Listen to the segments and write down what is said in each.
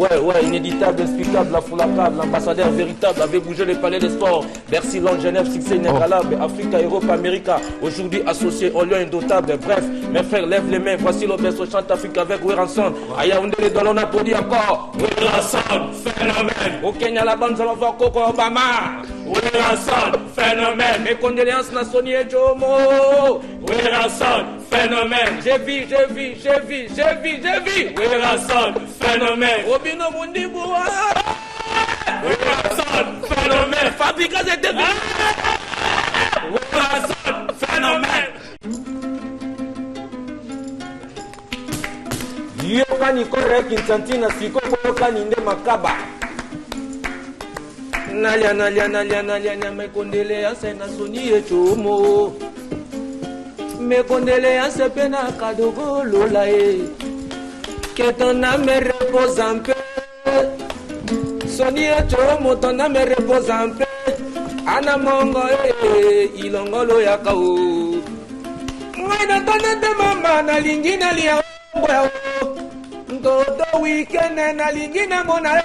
Ouais, inéditable, explicable, infoulacable, l'ambassadeur véritable avait bougé les palais des sports. Bercy, Londres, Genève, succès inégalable, Africa, Europe, America. Aujourd'hui associé au lion indotable. Bref, mes frères, lève les mains. Voici l'Obeso chante Afrique avec Weranson. À Yaoundé, les Dallons applaudit encore. Weranson, phénomène. Au Kenya, la bande, nous allons Coco Obama. Weranson, phénomène. Mes condoléances, Nassoni et Jomo. Weranson, phénomène. J'ai vu. Weranson, phénomène. Robino Mundiboua. Weranson, phénomène. Fabrica de TV. Weranson, phénomène. Yokani kore kinsantina siko kani nde makaba. Nalia me condoléances na soni e chomo. Me condoléances pena kadogo lola e. Que ton âme repose en paix. Soni e chomo ton âme repose en paix. Ana mongo e ilongolo yakao. Mwana tonende mama na lingina liya. Todo weekend na lingina mona e.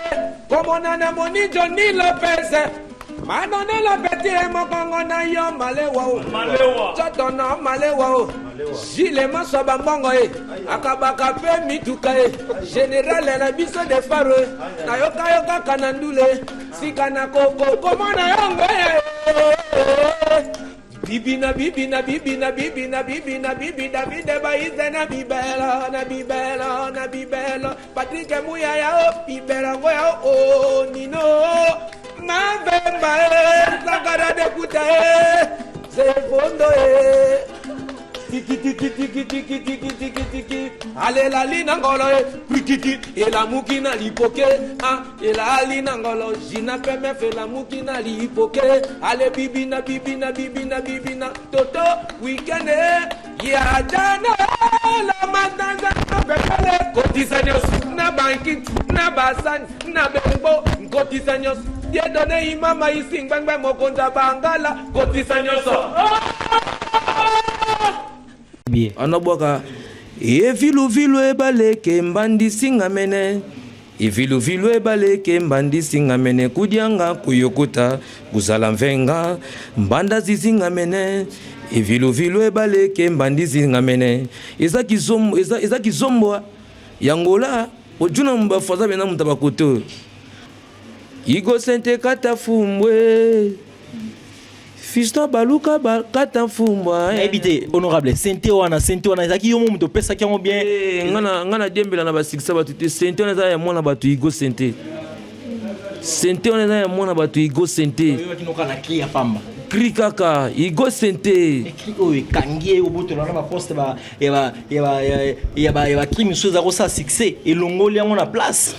Komona na moni Johnny Lopez. Manone la beti e mokongo na yo malewa o. Choto na malewa o. Jile maso bambongo e. Akabaka pe mituka e. General na biso de faro e. Na yoka kanandule. Sika na koko komona yongo e. Bibi na David Baize na bibela Patrick Muyaya o bibela ngoya o nino Mavemba Sakara de kuta se fondo tiki ale la lina ngolo tiki e la mukina lipoke e la lina ngolo jina peme fe la mukina lipoke ale bibina toto weekend ya jana la matanza pepele cotisanios na banking na basan na bembo cotisanios die donne imama ising bang mokonza bangala cotisanios bien anaboka evilu ebaleke mbandi singamene evilu ebaleke mbandi singamene kudianga kuyokota kuzala mvenga mbanda zizingamene evilu ebaleke mbandi zingamene eza kizombo yangola ojuna mbafaza bena mutabakoto igo sente katafumbwe Fiston baluka kata fumbwa habité honorable sente wana ezaki yo muto pesa kiango bien ngana dembela na basikisa batu sente wana za ya mwana batu igo sente wana za ya mwana batu igo sente yo kinoka na cri ya famba cri kaka igo sente cri o kangie o boto na ba poste ba ya crime soza ko sa succès elongoli yango na place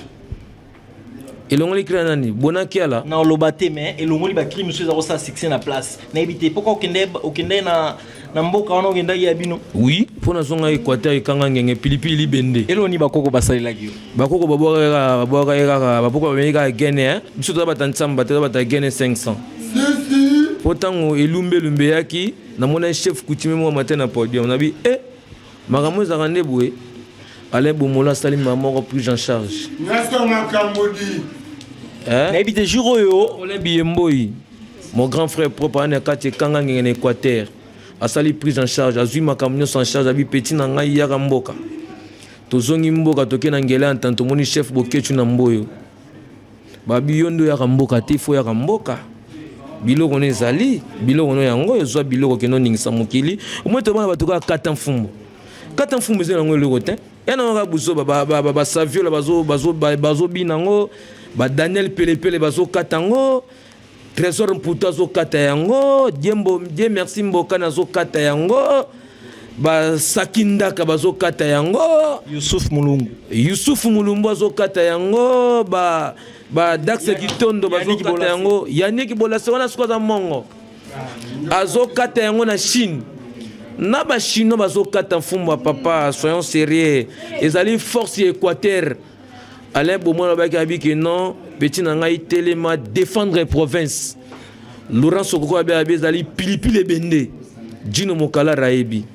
elongoli kila nani bonaki ala na olobate mais elongoli ba crime soza ko sa succès na place na habité pourquoi okende na mboka wana okenda ya bino oui pona zonga Équateur ikanga ngenge pilipili bende eloni bakoko basalela yo bakoko baboko bameka gene biso to batantsamba to bata gene 500 potango elumbe yaki na mona chef coutumier mo matin na podium na bi makambo ezaka nde boye Alain Bomola Salim mort pris en charge na habité jour yo Alain Biemboyi mon grand frère propre en Équateur kanga ngenge na Équateur asali prise en charge azui makambo en charge abi petit na ngai yaka mboka tozongi mboka toke na ngela ntanto moni chef bokechu na mboyo babi yondo yaka mboka te fo yaka mboka biloko ne zali biloko no yango ezwa biloko keno ningisa mokili omweto bana batuka kata mfumbu ezela ngo eloko te yana nga buso ba saviola bazo binango ba Daniel Pelepele bazo katango Trésor Mputa zo kata yango Dieu merci mboka na zo kata yango ba Sakindaka bazo kata yango Youssouf Mulumbu zo kata yango ba Dax Kitondo bazo kata yango Yannick Bolase wana sikoza mongo azo kata yango na Chine na ba chino bazo kata mfumba papa soyons sérieux ezali force Équateur Alain Bomola baki abiki non petit na ngai telema défendre province Laurent Sokoko abi ezali pilipili bende Dino Mokala raebi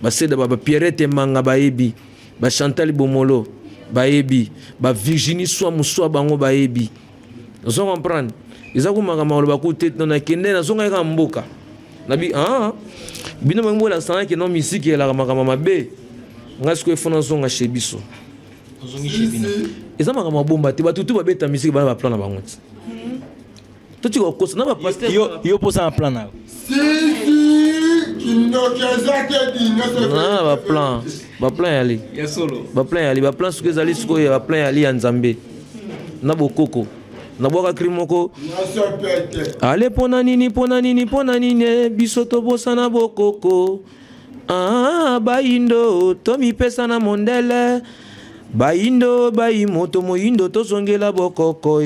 ba seda ba Pierrette Manga baebi ba Chantal Bomolo bayebi ba Virginie soit muswa bango bayebi ozo comprendre eza kumaka makolo bakute na kende na zonga ka mboka nabi bino bango la sana ke no misiki la makama mabe ngasko efona zonga shebiso ozongi chebino eza makama bomba te batutu babeta misiki bana ba plan na bango toti ko kosa na ba pasteur yo posa na plan na ba plan yali ya solo ba plan suke zali suko ya ba plan yali ya nzambe na bokoko na boka krimoko ale pona nini biso tobosa na bokoko baindo tomi pesa na mondele baindo moto moindo tozongela bokoko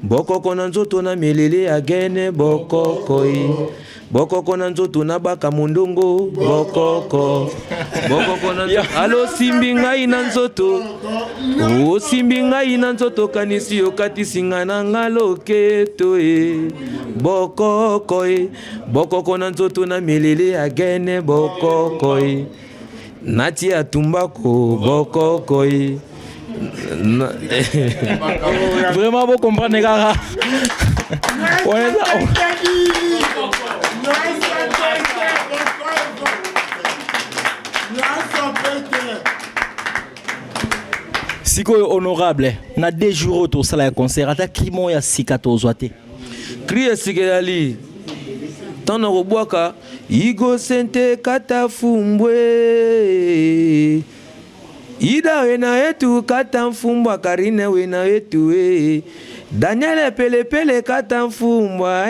bokoko na nzoto na melele agene bokoko na nzoto na baka mondongo bokoko na alo simbi ngai na nzoto simbi ngai na nzoto kanisi okatisi ngai na ngaloketo bokoko na nzoto na melele agene bokoko nati atumbako bokoko vraiment vous comprenez kaka sikoyo honorable na 2 jours to sala ya concert ata crimo ya sika to zwate crie sikeli tana robwaka igo sente katafumbwe ida wena yetu kata mfumbwa karine wena yetu Daniel pele kata mfumbwa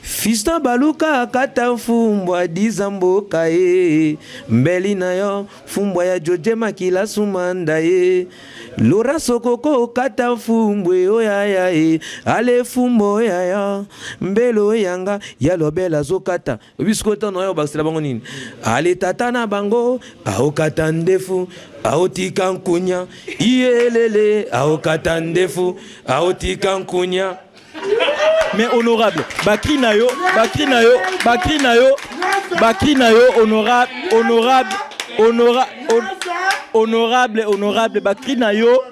Fiston baluka kata mfumbwa dizamboka mbeli na yo fumbwa ya Joje Makila sumanda Laura Sokoko kata mfumbwe ale fumbo mbelo yanga ya lobela zokata biskota no yo basila bango nini ale tata na bango aokata ndefu aotika nkunya iyelele aokata ndefu aotika nkunya. Mais honorable, bakri na yo, honorable, bakri na yo,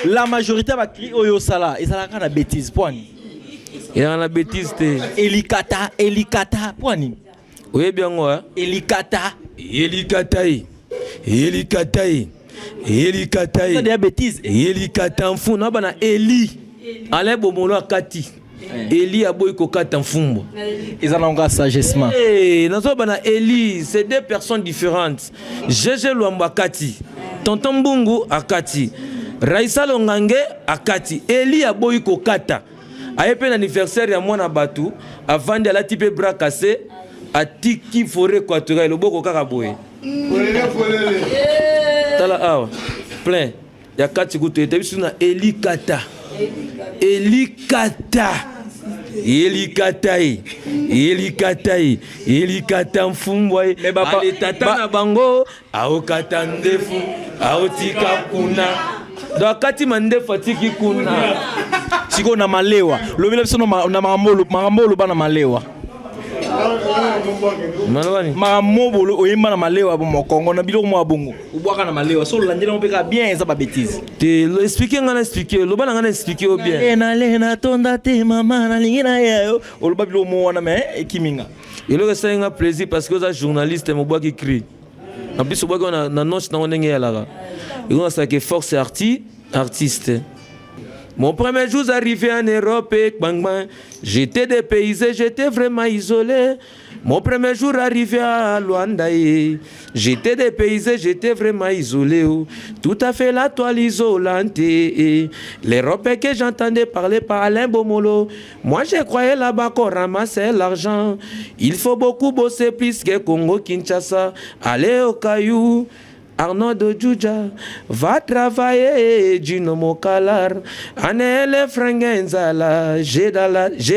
la majorité bakri oyo sala, et sala kana bêtise, poani. Il y a la bêtise te. Elikata, poani. Oui bien moi. Elikata. C'est des bêtises. Elikata mfu na bana Eli. Ale bomolo akati. Eli aboy ko kata mfumbo. Ils en ont sagessement. Nazo bana Eli, c'est 2 personnes différentes. Jeje Luamba kati. Tonton Mbungu akati. Raisa Longange akati. Eli aboy ko kata. Ayepe na anniversaire ya mwana batu avant de la type bras cassé atiki forêt équatoriale loboko kaka boye. Tala awa. Plein. Ya kati kutu ete bisu na Elikata. Elikata mfumbwa ale tata na bango aokata ndefu aotika kuna dokati mandefu atiki kuna siko na malewa lobile biso na mangambolo bana malewa Manwani maramobolo oyemba na malewa bo Kongo na biloko mwa bongo ubwaka na malewa so landela mpeka bien eza ba bêtise te lo expliquer ngana expliquer lo bana ngana expliquer bien lena tonda te mama na lingina yayo oloba biloko mo wana mais ekiminga ilo que ça un plaisir parce que za journaliste mo bois qui crie en plus bois qu'on na noche na onenge ya la et on ça que force artiste. Mon premier jour arrivé en Europe, bang bang, j'étais dépaysé, j'étais vraiment isolé. Mon premier jour arrivé à Luanda, j'étais dépaysé, j'étais vraiment isolé. Tout à fait la toile isolante. L'Europe que j'entendais parler par Alain Bomolo. Moi je croyais là-bas qu'on ramassait l'argent. Il faut beaucoup bosser plus que Congo Kinshasa. Aller au caillou. Arnaud de Djoudja va travailler du nomo calar. Anele Frangenzala, j'ai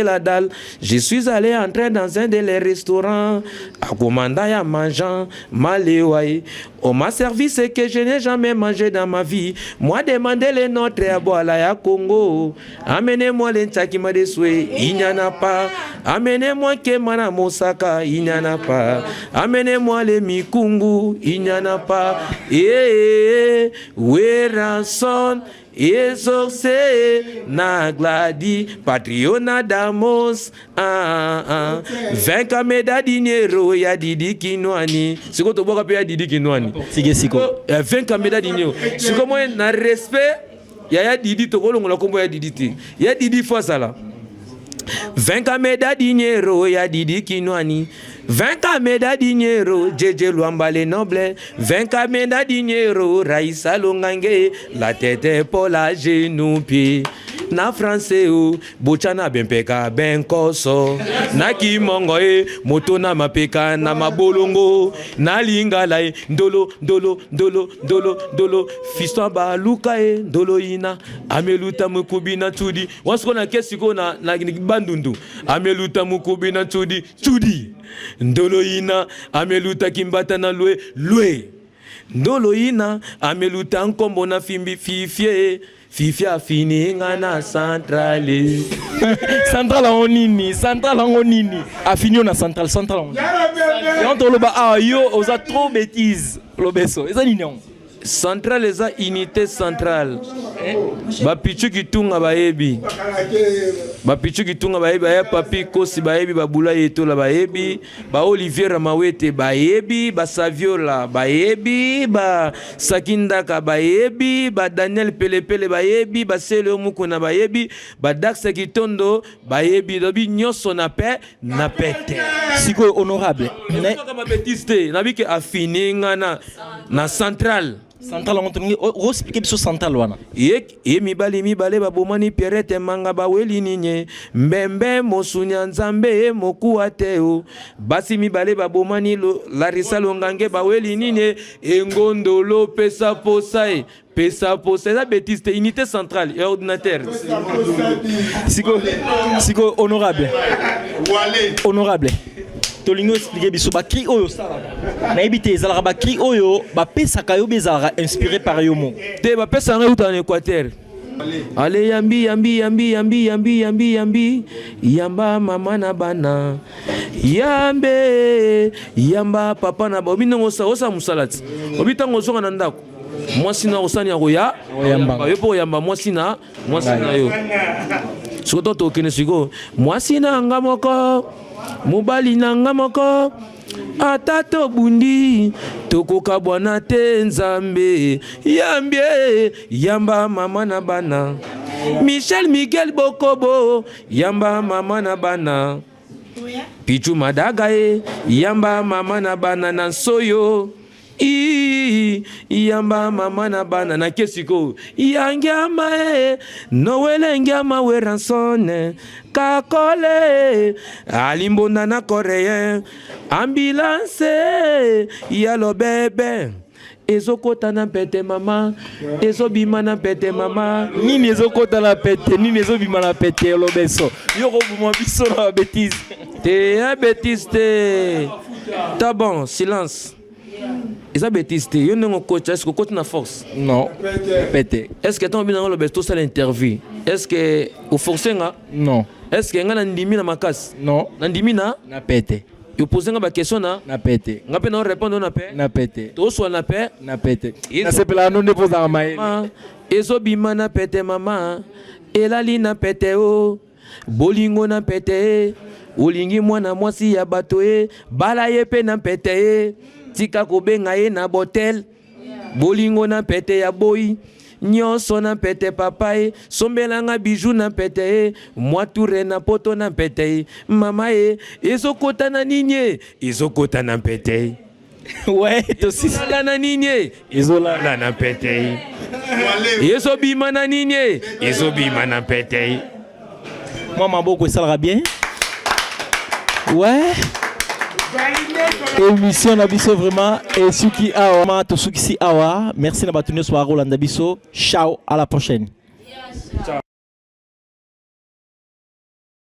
la dalle. Je suis allé entrer dans un des restaurants. À commander à mangeant, maléouaï. On m'a servi ce que je n'ai jamais mangé dans ma vie. Moi, demandez les nôtres à Boala à Congo. Amenez-moi les Tchakima de Soué, il n'y en a pas. Amenez-moi Kemana Mosaka, il n'y en a pas. Amenez-moi les Mikungu, il n'y en a pas. Eh, Weranson. Exorce Nagladi Patriona Damos 20 meda dinero ya Didi Kinwani. Siko to boka pe ya Didi Kinwani. Sige siko. 20 meda dinero. Siko mo na respect ya Didi to kolongola kombo ya Didi ti. Ya Didi fois ça 20 meda dinero ya Didi Kinwani. 20 meda dinero, Jeje Luamba les nobles. 20 meda dinero, Raïssa Longange, la tête pour la genou pied. Na français ou Bochana Bempeka Ben Koso. Na Kimongoe, Moto na Mapeka na Mabolongo. Na Lingalae, Dolo, Fiston Balukae, Dolo Ina. Ameluta Mukubina Tudi. Waskona Kesiko na Bandundu. Ameluta Mukubina Tudi. Ndoloina ameluta kimbata na lue Ndoloina ameluta nkombo na fimbi fifia fini ngana centrale. Central onini affinio na central onini. Yanto loba yo oza trop bêtise lobeso. Eza nini? Centrale eza unité centrale. Bapichu kitunga baebi. Bapichu kitunga baebi aya papi kosi baebi babula yeto la baebi, ba Olivier Mawete baebi, ba Saviola baebi, ba Sakindaka baebi, ba Daniel Pelepele baebi, ba Sele Mukuna baebi, ba Dax Kitondo baebi, dobi nyoso na pete. Siko honorable. Ne kama betiste, nabike afininga na centrale. Central on expliquer sur central wana. Ye mibali babomani Pierrette manga baweli ninye mbembe mosunya nzambe mokuateo basi mibali babomani Larissa Longange baweli ninye engondolo pesa posai la bêtise, unité centrale et ordinateur. Siko honorable. Honorable. Tolingo expliquer biso ba cri oyo sala. Na ebité ezala ba cri oyo ba pesa kayo bezala inspiré par yomo. Te ba pesa nga uta en Équateur. Ale yambi yamba mama na bana yamba papa na ba binongo osa musalati obita ngozonga na ndako mwasi na osani ya koya yo po yamba mwasi na yo soto to kene siko mwasi na nga moko mobali na nga moko atato bundi tokoka bwana te nzambe yamba mama na bana Michel Miguel Bokobo yamba mama na bana Pichu Madagae yamba mama na bana na soyo yamba mama na bana na kesiko yangyama Noel ngyama weransone kakole alimbonda na koreyen ambulance yalo bebe ezokota na pete mama ezobima na pete mama nini ezokota na pete nini ezobima na pete lobeso yoko buma biso na bêtise te bêtise te ta bon silence. Eza bêtise te yo nengo coach est-ce que coach na force non pété est-ce que ton binango lobesto ça l'interview est-ce que au forcenga non est-ce que nga na ndimi na makas non na ndimi na pété yo poser nga ba question na pété nga pe na répondre na pété to so na pété na sepela no ne posa mai ezobima na pété mama elali na pété o bolingo na pété olingi mwana mwasi ya bato bala ye pe na pété tika kobenga ye na botel bolingo na pete ya boy nyonso na pete papa sombelanga bijou na pete mwature na poto na pete mama ezokota na nini ezokota na pete ouais tosi na nini ezola na pete ezobima na nini ezobima na pete moi maboko esalaka bien ouais émission na biso vraiment et suki awa to suki si awa merci na batunyo so Rolanda biso ciao à la prochaine.